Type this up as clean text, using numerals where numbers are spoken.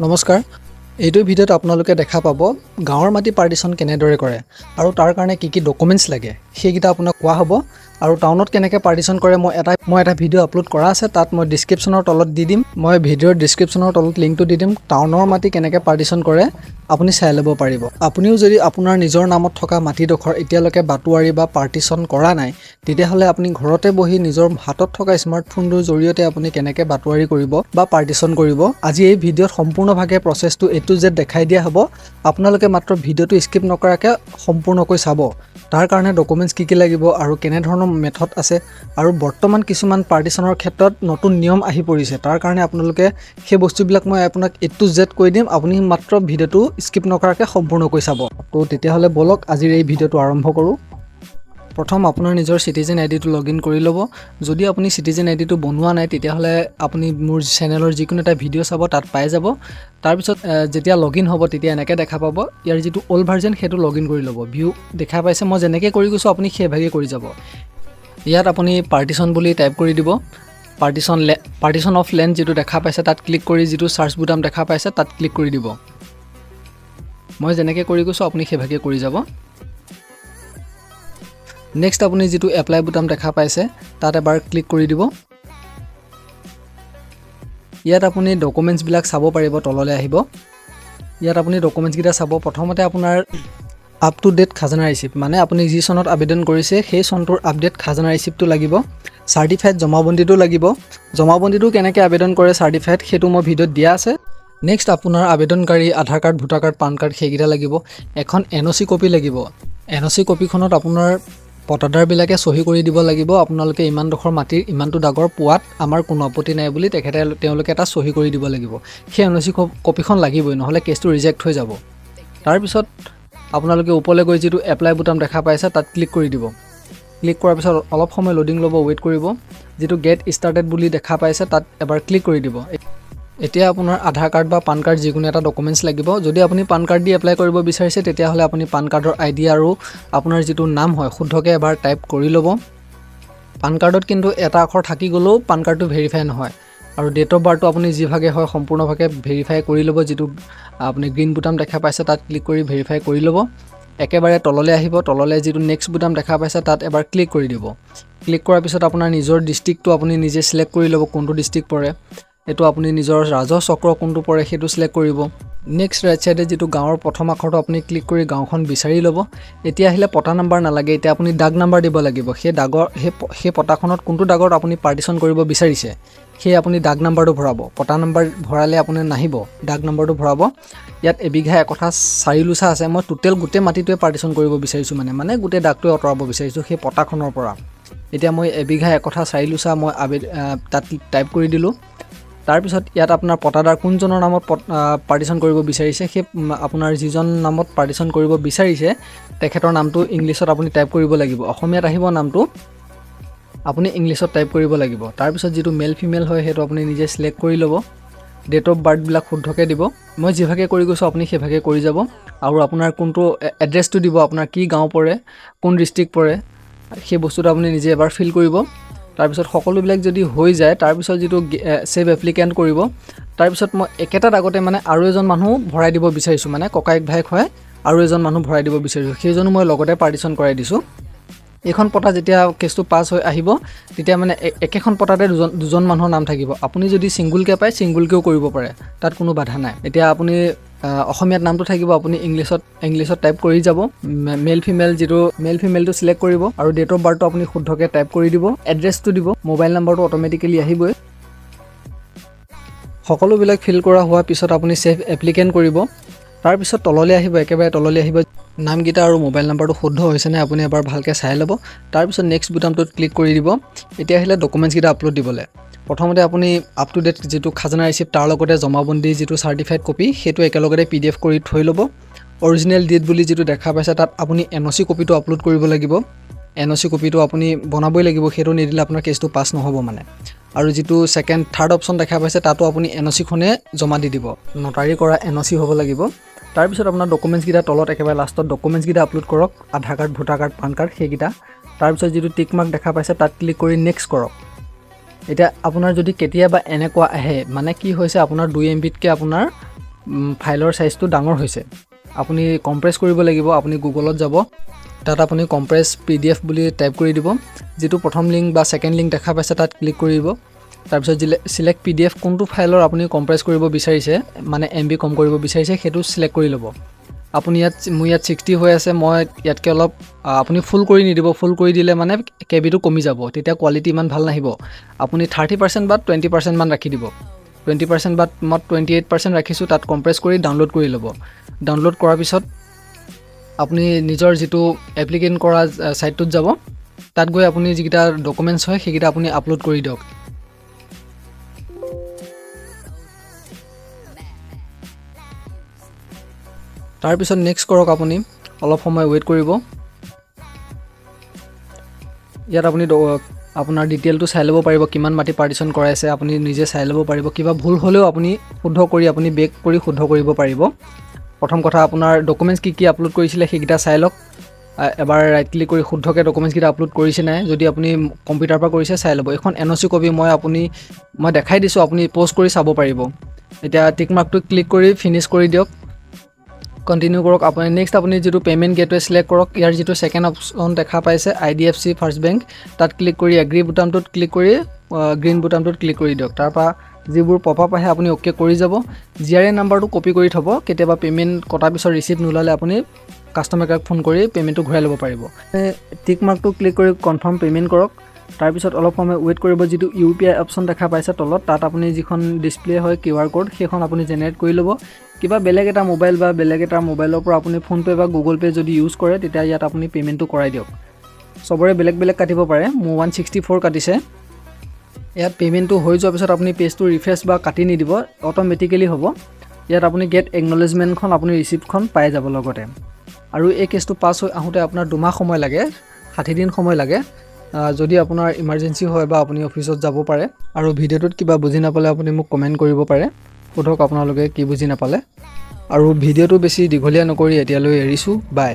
নমস্কাৰ এইটো ভিডিঅ'ত আপোনালোকে দেখা পাব গাঁৱৰ মাটি পাৰ্টিশ্যন কেনেদৰে কৰে আৰু তাৰ কাৰণে কি ডকুমেণ্টছ লাগে সেইকেইটা আপোনাক কোৱা হ'ব আৰু টাউনত কেনেকৈ পাৰ্টিশ্যন কৰে মই এটা ভিডিঅ' আপলোড কৰা আছে তাত মই ডেছক্ৰিপশ্যনৰ তলত দি দিম মই ভিডিঅ'ৰ ডেছক্ৰিপশ্যনৰ তলত লিংকটো দি দিম টাউনৰ মাটি কেনেকৈ পাৰ্টিশ্যন কৰে আপুনি চাই ল'ব পাৰিব আপুনিও যদি আপোনাৰ নিজৰ নামত থকা মাটিডোখৰ এতিয়ালৈকে বাটুৱাৰী বা পাৰ্টিশ্যন কৰা নাই তেতিয়াহ'লে আপুনি ঘৰতে বহি নিজৰ হাতত থকা স্মাৰ্টফোনটোৰ জৰিয়তে আপুনি কেনেকৈ বাটুৱাৰী কৰিব বা পাৰ্টিশ্যন কৰিব আজি এই ভিডিঅ'ত সম্পূৰ্ণভাৱে প্ৰচেছটো A to Z দেখাই দিয়া হ'ব আপোনালোকে মাত্ৰ ভিডিঅ'টো স্কিপ নকৰাকৈ সম্পূৰ্ণকৈ চাব তাৰ কাৰণে ডকুমেণ্টছ কি লাগিব আৰু কেনে ধৰণৰ মেথড আছে আৰু বৰ্তমান কিছুমান পাৰ্টিশ্যনৰ ক্ষেত্ৰত নতুন নিয়ম আহি পৰিছে তাৰ কাৰণে আপোনালোকে সেই বস্তুবিলাক মই আপোনাক A to Z কৈ দিম আপুনি মাত্ৰ ভিডিঅ'টো স্কিপ নকৰাকৈ সম্পূৰ্ণকৈ চাব তো তেতিয়াহ'লে বলক আজিৰ এই ভিডিঅ'টো আৰম্ভ কৰোঁ প্ৰথম আপোনাৰ নিজৰ সিটিজেন আইডিটো লগইন কৰি ল'ব যদি আপুনি সিটিজেন আইডিটো বনোৱা নাই তেতিয়াহ'লে আপুনি মোৰ চেনেলৰ যিকোনো এটা ভিডিঅ' চাব তাত পাই যাব তাৰপিছত যেতিয়া লগইন হ'ব তেতিয়া এনেকৈ দেখা পাব ইয়াৰ যিটো অল্ড ভাৰ্জন সেইটো লগইন কৰি ল'ব ভিউ দেখা পাইছে মই যেনেকৈ কৰি গৈছোঁ আপুনি সেইভাগে কৰি যাব ইয়াত আপুনি পাৰ্টিশ্যন বুলি টাইপ কৰি দিব পাৰ্টিশ্যন অফ লেণ্ড যিটো দেখা পাইছে তাত ক্লিক কৰি যিটো চাৰ্চ বুটাম দেখা পাইছে তাত ক্লিক কৰি দিব মই যেনেকৈ কৰি গৈছোঁ আপুনি সেইভাগে কৰি যাব নেক্সট আপুনি যেটো এপ্লাই বুটাম দেখা পাইছে তাত এবাৰ ক্লিক কৰি দিব ইয়াত আপুনি ডকুমেণ্টছ বিলাক চাব পাৰিব তললৈ আহিব ইয়াত আপুনি ডকুমেণ্টছ গিটা চাব প্ৰথমতে আপোনাৰ আপ টু ডেট খাজনা ৰিসিপ্ট মানে আপুনি যি চনত আবেদন কৰিছে সেই চনটোৰ আপডেট খাজনা ৰিসিপ্টটো লাগিব সাৰ্টিফাইড জমাবন্দীটো লাগিব জমাবন্দীটো কেনেকৈ আবেদন কৰে সাৰ্টিফাইড সেইটো মই ভিডিঅ'ত দিয়া আছে নেক্সট আপোনাৰ আবেদনকাৰী Aadhaar card voter card PAN card সেইকেইটা লাগিব এখন NOC কপি লাগিব NOC কপিখনত আপোনাৰ পটাদাৰবিলাকে সহি কৰি দিব লাগিব আপোনালোকে ইমান ডখৰ মাটিৰ ইমানটো ডাগৰ পোৱাত আমাৰ কোনো আপত্তি নাই বুলি তেওঁলোকে এটা সহি কৰি দিব লাগিব সেই NOC কপিখন লাগিবই নহলে কেছটো ৰিজেক্ট হৈ যাব তাৰ পিছত আপোনালোকে ওপৰলৈ গৈ যেটো এপ্লাই বুটাম দেখা পাইছে তাত ক্লিক কৰি দিব ক্লিক কৰাৰ পিছত অলপ সময় লোডিং ল'ব ওয়েট কৰিব যেটো গেট ষ্টাৰ্টেড বুলি দেখা পাইছে তাত এবাৰ ক্লিক কৰি দিব এতিয়া আপোনাৰ আধাৰ কাৰ্ড বা পান কাৰ্ড যিকোনো এটা ডকুমেণ্টছ লাগিব যদি আপুনি পান কাৰ্ড দি এপ্লাই কৰিব বিচাৰিছে তেতিয়াহ'লে আপুনি পান কাৰ্ডৰ ID আৰু আপোনাৰ যেটো নাম হয় শুদ্ধকৈ এবাৰ টাইপ কৰি ল'ব পান কাৰ্ডত কিন্তু এটা আখৰ থাকি গ'লেও পান কাৰ্ডটো ভেৰিফাই নহয় আৰু ডেট অফ বাৰ্থটো আপুনি যিভাগে হয় সম্পূৰ্ণভাৱে ভেৰিফাই কৰি ল'ব যেটো আপুনি গ্ৰীণ বুটাম দেখা পাইছে তাত ক্লিক কৰি ভেৰিফাই কৰি ল'ব একেবাৰে তললৈ আহিব তললৈ যেটো নেক্সট বুটাম দেখা পাইছে তাত এবাৰ ক্লিক কৰি দিব ক্লিক কৰাৰ পিছত আপোনাৰ নিজৰ ডিস্ট্ৰিক্টটো আপুনি নিজে সিলেক্ট কৰি ল'ব কোনটো ডিস্ট্ৰিক্ট পৰে এটো আপুনি নিজৰ ৰাজহ চক্ৰ কোনটো পৰে হেতু সিলেক্ট কৰিব নেক্সট ৰাইট সাইডে যেটো গাঁৱৰ প্ৰথম আখৰটো আপুনি ক্লিক কৰি গাঁওখন বিচাৰি ল'ব এতিয়া আহিলে পটা নাম্বাৰ নালাগে এতিয়া আপুনি দাগ নাম্বাৰ দিব লাগিব সেই দাগৰ সেই পটাখনত কোনটো দাগত আপুনি পাৰ্টিশ্যন কৰিব বিচাৰিছে সেই আপুনি দাগ নাম্বাৰটো ভৰাব পটা নাম্বাৰ ভৰালে আপুনি নাহিব দাগ নাম্বাৰটো ভৰাব ইয়াত এবিঘা একঠা 4 লুছা আছে মই টোটেল গোটে মাটিটোৱে পাৰ্টিশ্যন কৰিব বিচাৰিছো মানে গোটে দাগটো অতৰাব বিচাৰিছো সেই পটাখনৰ পৰা এতিয়া মই এবিঘা একঠা 4 লুছা মই তাত টাইপ কৰি দিলো তাৰ পিছত ইয়াত আপোনাৰ পটাদাৰ কোনজনৰ নামত পাৰ্টিশ্যন কৰিব বিচাৰিছে সেই আপোনাৰ যিজন নামত পাৰ্টিশ্যন কৰিব বিচাৰিছে তেখেতৰ নামটো ইংলিছত আপুনি টাইপ কৰিব লাগিব অসমীয়াত আহিব নামটো আপুনি ইংলিছত টাইপ কৰিব লাগিব তাৰ পিছত যেটো মেল ফিমেল হয় হেতু আপুনি নিজে সিলেক্ট কৰি ল'ব ডেট অফ বাৰ্থ বিলাক শুদ্ধকৈ দিব মই যিভাগে কৰি গৈছো আপুনি সেইভাগে কৰি যাব আৰু আপোনাৰ কোনটো এড্ৰেছটো দিব আপোনাৰ কি গাঁও পৰে কোন ডিস্ট্ৰিক্ট পৰে সেই বস্তুটো আপুনি নিজে এবাৰ ফিল কৰিব তাৰ পিছত সকলোবিলাক যদি হৈ যায় তাৰ পিছত যেটো সেভ এপ্লিকেন্ট কৰিব তাৰ পিছত মই একেটা আগতে মানে আৰু এজন মানুহ ভৰাই দিব বিচাৰিছো মানে ককাইক ভাইক হয় আৰু এজন মানুহ ভৰাই দিব বিচাৰিছো সেইজনো মই লগতে পাৰ্টিশ্যন কৰাই দিছো এখন পটা যেতিয়া কেছটো পাস হৈ আহিব তেতিয়া মানে একেখন পটাতে দুজন মানুহৰ নাম থাকিব আপুনি যদি সিঙ্গল কে পায় সিঙ্গল কেও কৰিব পাৰে তাত কোনো বাধা নাই এতিয়া আপুনি অসমীয়াত নামটো থাকিব আপুনি ইংলিছত টাইপ কৰি যাব মেল ফিমেল যেটো মেল ফিমেলটো সিলেক্ট কৰিব আৰু ডেট অফ বাৰ্থটো আপুনি শুদ্ধকৈ টাইপ কৰি দিব এড্ৰেছটো দিব মোবাইল নাম্বাৰটো অটোমেটিক্যালি আহিবই সকলোবিলাক ফিল কৰা হোৱাৰ পিছত আপুনি সেভ এপ্লিকেন্ট কৰিব তাৰ পিছত তললৈ আহিব একেবাৰে তললৈ আহিব নামগিটা আৰু মোবাইল নাম্বাৰটো শুদ্ধ হৈছে নে আপুনি এবাৰ ভালকৈ চাই ল'ব তাৰ পিছত নেক্সট বুটামটোত ক্লিক কৰি দিব এতিয়া আহিলে ডকুমেণ্টছ গিটা আপলোড দিবলে প্ৰথমতে আপুনি আপ টু ডেট যেটো খাজনা ৰিসিপ্ট তাৰ লগতে জমাবন্দী যেটো সাৰ্টিফাইড কপি হেতু একেলগতে PDF কৰি থৈ ল'ব অৰিজিনাল ডেট বুলি যেটো দেখা পাইছে তাত আপুনি NOC কপিটো আপলোড কৰিব লাগিব NOC কপিটো আপুনি বনাবই লাগিব হেতু নিদিলে আপোনাৰ কেছটো পাস নহব মানে আৰু যেটো সেকেন্ড থাৰ্ড অপচন দেখা পাইছে তাতো আপুনি NOC খনে জমা দি দিব নটাৰী কৰা NOC হ'ব লাগিব তাৰ পিছত আপোনাৰ ডকুমেণ্টছ গিটা তলত একেবাৰে লাষ্টত ডকুমেণ্টছ গিটা আপলোড কৰক Aadhaar card voter card PAN card সেইগিটা তাৰ পিছত যেটো টিক মাৰ্ক দেখা পাইছে তাত ক্লিক কৰি নেক্সট কৰক এটা আপোনাৰ যদি কেতিয়াবা এনেকুৱা আহে মানে কি হৈছে আপোনাৰ 2 MB কে আপোনাৰ ফাইলৰ চাইজটো ডাঙৰ হৈছে। আপুনি কম্প্ৰেছ কৰিব লাগিব। আপুনি গুগলত যাব, তাত আপুনি কম্প্ৰেছ PDF বুলি টাইপ কৰি দিব। যিটো প্ৰথম লিংক বা ছেকেণ্ড লিংক দেখা পাইছে তাত ক্লিক কৰি দিব। তাৰপিছত চিলেক্ট PDF কোনটো ফাইলৰ আপুনি কম্প্ৰেছ কৰিব বিচাৰিছে, মানে MB কম কৰিব বিচাৰিছে, সেইটো চিলেক্ট কৰি ল'ব। আপুনি মোৰ ইয়াত 60 হৈ আছে, মই ইয়াতকৈ অলপ আপুনি ফুল কৰি নিদিব। ফুল কৰি দিলে মানে কেবিটো কমি যাব, তেতিয়া কোৱালিটি ইমান ভাল নাহিব। আপুনি 30% বা 20% মান ৰাখি দিব। 20% বা মই 28% ৰাখিছোঁ। তাত কম্প্ৰেছ কৰি ডাউনলোড কৰি ল'ব। ডাউনলোড কৰাৰ পিছত আপুনি নিজৰ যিটো এপ্লিকেণ্ট কৰা ছাইটটোত যাব। তাত গৈ আপুনি যিকেইটা ডকুমেণ্টছ হয় সেইকেইটা আপুনি আপলোড কৰি দিয়ক। তাৰপিছত নেক্সট কৰক। আপুনি অলপ সময় ৱেইট কৰিব। ইয়াত আপুনি আপোনাৰ ডিটেইলটো চাই ল'ব পাৰিব, কিমান মাটি পাৰ্টিশ্যন কৰাইছে আপুনি নিজে চাই ল'ব পাৰিব। কিবা ভুল হ'লেও আপুনি শুদ্ধ কৰি আপুনি বেক কৰি শুদ্ধ কৰিব পাৰিব। প্ৰথম কথা, আপোনাৰ ডকুমেণ্টছ কি আপলোড কৰিছিলে সেইকেইটা চাই লওক। এবাৰ ৰাইট ক্লিক কৰি শুদ্ধকৈ ডকুমেণ্টছকেইটা আপলোড কৰিছে নাই, যদি আপুনি কম্পিউটাৰৰ পৰা কৰিছে চাই ল'ব। এখন NOC কপি মই দেখাই দিছোঁ, আপুনি প'ষ্ট কৰি চাব পাৰিব। এতিয়া টিক মাৰ্কটো ক্লিক কৰি ফিনিছ কৰি দিয়ক। কণ্টিনিউ কৰক। আপুনি নেক্সট আপুনি যিটো পে'মেণ্ট গেটৱে চিলেক্ট কৰক। ইয়াৰ যিটো ছেকেণ্ড অপশ্যন দেখা পাইছে IDFC ফাৰ্ষ্ট বেংক, তাত ক্লিক কৰি এগ্ৰী বুটামটোত ক্লিক কৰি গ্ৰীণ বুটামটোত ক্লিক কৰি দিয়ক। তাৰপৰা যিবোৰ পপআপ আহে আপুনি অ'কে কৰি যাব। GRA নাম্বাৰটো কপি কৰি থ'ব। কেতিয়াবা পে'মেণ্ট কটাৰ পিছত ৰিচিপ্ট নোলালে আপুনি কাষ্টমাৰ কেয়াৰক ফোন কৰি পে'মেণ্টটো ঘূৰাই ল'ব পাৰিব। টিক মাৰ্কটো ক্লিক কৰি কনফাৰ্ম পে'মেণ্ট কৰক। তাৰপিছত অলপ সময় ৱেইট কৰিব। যিটো UPI অপশ্যন দেখা পাইছে তলত, তাত আপুনি যিখন ডিছপ্লে হয় QR কোড, সেইখন আপুনি জেনেৰেট কৰি ল'ব। কিবা বেলেগ এটা মোবাইল বা বেলেগ এটা মোবাইলৰ পৰা আপুনি ফোনপে' বা গুগল পে' যদি ইউজ কৰে, তেতিয়া ইয়াত আপুনি পে'মেণ্টটো কৰাই দিয়ক। চবৰে বেলেগ বেলেগ কাটিব পাৰে, মোৰ 164 কাটিছে। ইয়াত পে'মেণ্টটো হৈ যোৱাৰ পিছত আপুনি পেজটো ৰিফ্ৰেছ বা কাটি নিদিব, অট'মেটিকেলি হ'ব। ইয়াত আপুনি গেট একনলেজমেণ্টখন আপুনি ৰিচিপ্টখন পাই যাব লগতে। আৰু এই কেছটো পাছ হৈ আহোঁতে আপোনাৰ 2 মাহ সময় লাগে, 60 দিন সময় লাগে। যদি আপোনাৰ ইমাৰ্জেঞ্চি হয় বা আপুনি অফিচত যাব পাৰে। আৰু ভিডিঅ'টোত কিবা বুজি নাপালে আপুনি মোক কমেণ্ট কৰিব পাৰে, সোধক আপোনালোকে কি বুজি নাপালে। আৰু ভিডিঅ'টো বেছি দীঘলীয়া নকৰি এতিয়ালৈ এৰিছোঁ। বাই।